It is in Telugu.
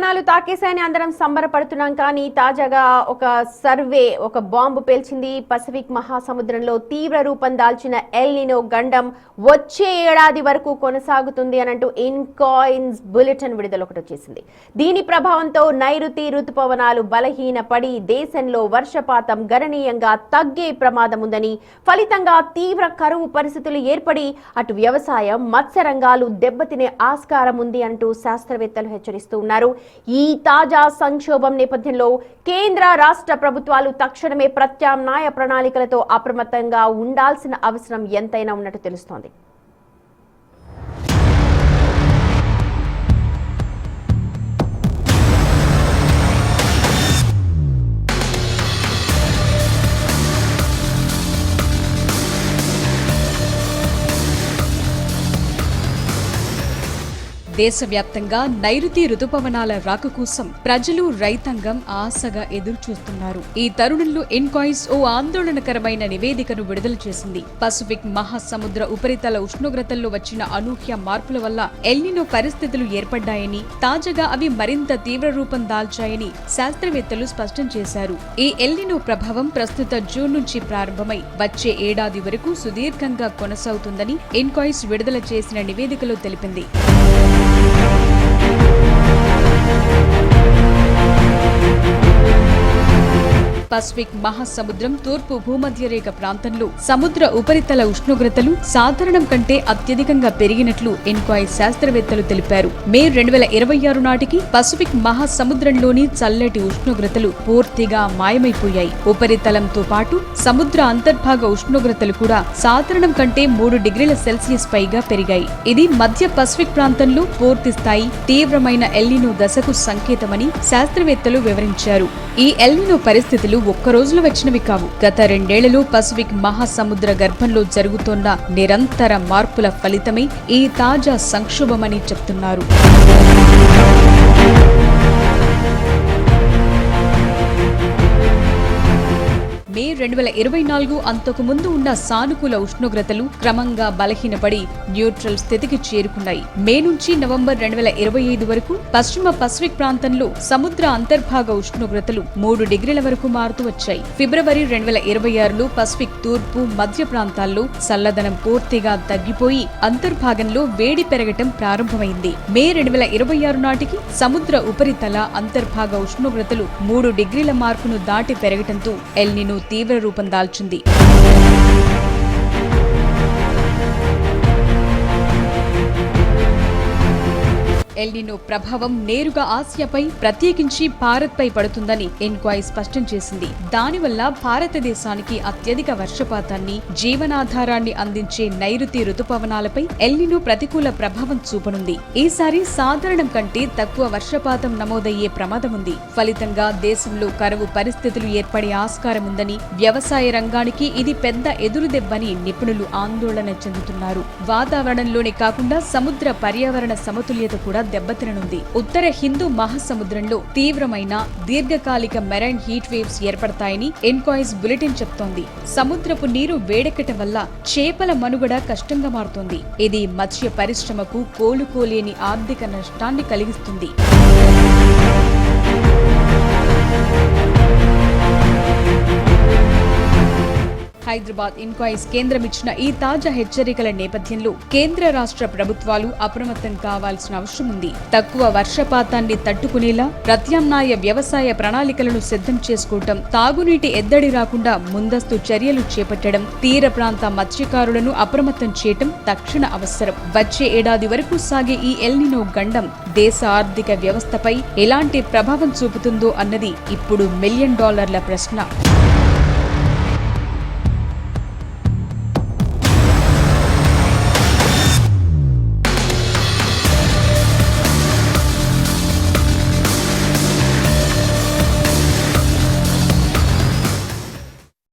ఋతుపవనాలు తాకేశాయని అందరం సంబరపడుతున్నాం. కానీ తాజాగా ఒక సర్వే ఒక బాంబు పేల్చింది. పసిఫిక్ మహాసముద్రంలో తీవ్ర రూపం దాల్చిన ఎల్ నినో గండం వచ్చే ఏడాది వరకు కొనసాగుతుంది అనంటూ ఇన్కాయిన్స్ బులెటిన్ విడుదల ఒకటి వచ్చేసింది. దీని ప్రభావంతో నైరుతి ఋతుపవనాలు బలహీనపడి దేశంలో వర్షపాతం గణనీయంగా తగ్గే ప్రమాదం ఉందని, ఫలితంగా తీవ్ర కరువు పరిస్థితులు ఏర్పడి అటు వ్యవసాయం, మత్స్య రంగాలు దెబ్బతినే ఆస్కారం ఉంది అంటూ శాస్త్రవేత్తలు హెచ్చరిస్తున్నారు. ఈ తాజా సంక్షోభం నేపథ్యంలో కేంద్ర రాష్ట్ర ప్రభుత్వాలు తక్షణమే ప్రత్యామ్నాయ ప్రణాళికలతో అప్రమత్తంగా ఉండాల్సిన అవసరం ఎంతైనా ఉన్నట్టు తెలుస్తోంది. దేశవ్యాప్తంగా నైరుతి ఋతుపవనాల రాక కోసం ప్రజలు, రైతాంగం ఆశగా ఎదురుచూస్తున్నారు. ఈ తరుణంలో ఇన్కాయిస్ ఓ ఆందోళనకరమైన నివేదికను విడుదల చేసింది. పసిఫిక్ మహాసముద్ర ఉపరితల ఉష్ణోగ్రతల్లో వచ్చిన అనూహ్య మార్పుల వల్ల ఎల్ నినో పరిస్థితులు ఏర్పడ్డాయని, తాజాగా అవి మరింత తీవ్ర రూపం దాల్చాయని శాస్త్రవేత్తలు స్పష్టం చేశారు. ఈ ఎల్ నినో ప్రభావం ప్రస్తుత జూన్ నుంచి ప్రారంభమై వచ్చే ఏడాది వరకు సుదీర్ఘంగా కొనసాగుతుందని ఇన్కాయిస్ విడుదల చేసిన నివేదికలో తెలిపింది. పసిఫిక్ మహాసముద్రం తూర్పు భూమధ్యరేఖ ప్రాంతంలో సముద్ర ఉపరితల ఉష్ణోగ్రతలు సాధారణం కంటే అత్యధికంగా పెరిగినట్లు ఇన్కాయిస్ శాస్త్రవేత్తలు తెలిపారు. మే 2026 నాటికి పసిఫిక్ మహాసముద్రంలోని చల్లటి ఉష్ణోగ్రతలు పూర్తిగా మాయమైపోయాయి. ఉపరితలంతో పాటు సముద్ర అంతర్భాగ ఉష్ణోగ్రతలు కూడా సాధారణం కంటే 3 డిగ్రీల సెల్సియస్ పైగా పెరిగాయి. ఇది మధ్య పసిఫిక్ ప్రాంతంలో పూర్తి స్థాయి తీవ్రమైన ఎల్ నినో దశకు సంకేతమని శాస్త్రవేత్తలు వివరించారు. ఈ ఎల్ నినో పరిస్థితులు ఒక్క రోజులో వచ్చినవి కావు. గత 2 ఏళ్లలో పసిఫిక్ మహాసముద్ర గర్భంలో జరుగుతోన్న నిరంతర మార్పుల ఫలితమే ఈ తాజా సంక్షోభమని చెప్తున్నారు. మే 2024 అంతకు ముందు ఉన్న సానుకూల ఉష్ణోగ్రతలు క్రమంగా బలహీనపడి న్యూట్రల్ స్థితికి చేరుకున్నాయి. మే నుంచి నవంబర్ 2025 వరకు పశ్చిమ పసిఫిక్ ప్రాంతంలో సముద్ర అంతర్భాగ ఉష్ణోగ్రతలు 3 డిగ్రీల వరకు మారుతూ వచ్చాయి. ఫిబ్రవరి 2026లో పసిఫిక్ తూర్పు మధ్య ప్రాంతాల్లో చల్లదనం పూర్తిగా తగ్గిపోయి అంతర్భాగంలో వేడి పెరగటం ప్రారంభమైంది. మే 2026 నాటికి సముద్ర ఉపరితల అంతర్భాగ ఉష్ణోగ్రతలు 3 డిగ్రీల మార్కును దాటి పెరగటంతో ఎల్ నినో తీవ్ర రూపం దాల్చింది. ఎల్ నినో ప్రభావం నేరుగా ఆసియాపై, ప్రత్యేకించి భారత్ పై పడుతుందని ఇన్కాయిస్ స్పష్టం చేసింది. దానివల్ల భారతదేశానికి అత్యధిక వర్షపాతాన్ని, జీవనాధారాన్ని అందించే నైరుతి ఋతుపవనాలపై ఎల్ నినో ప్రతికూల ప్రభావం చూపనుంది. ఈసారి సాధారణం కంటే తక్కువ వర్షపాతం నమోదయ్యే ప్రమాదం ఉంది. ఫలితంగా దేశంలో కరువు పరిస్థితులు ఏర్పడే ఆస్కారం ఉందని, వ్యవసాయ రంగానికి ఇది పెద్ద ఎదురుదెబ్బని నిపుణులు ఆందోళన చెందుతున్నారు. వాతావరణంలోనే కాకుండా సముద్ర పర్యావరణ సమతుల్యత కూడా దెబ్బతిననుంది. ఉత్తర హిందూ మహాసముద్రంలో తీవ్రమైన దీర్ఘకాలిక మెరైన్ హీట్ వేవ్స్ ఏర్పడతాయని ఇన్కాయిస్ బులెటిన్ చెప్తోంది. సముద్రపు నీరు వేడెక్కటం వల్ల చేపల మనుగడ కష్టంగా మారుతోంది. ఇది మత్స్య పరిశ్రమకు కోలుకోలేని ఆర్థిక నష్టాన్ని కలిగిస్తుంది. హైదరాబాద్ ఇన్కాయిస్ కేంద్రం ఇచ్చిన ఈ తాజా హెచ్చరికల నేపథ్యంలో కేంద్ర రాష్ట్ర ప్రభుత్వాలు అప్రమత్తం కావాల్సిన అవసరం ఉంది. తక్కువ వర్షపాతాన్ని తట్టుకునేలా ప్రత్యామ్నాయ వ్యవసాయ ప్రణాళికలను సిద్ధం చేసుకోవటం, తాగునీటి ఎద్దడి రాకుండా ముందస్తు చర్యలు చేపట్టడం, తీర ప్రాంత మత్స్యకారులను అప్రమత్తం చేయటం తక్షణ అవసరం. వచ్చే ఏడాది వరకు సాగే ఈ ఎల్ నినో గండం దేశ ఆర్థిక వ్యవస్థపై ఎలాంటి ప్రభావం చూపుతుందో అన్నది ఇప్పుడు $1 మిలియన్ ప్రశ్న.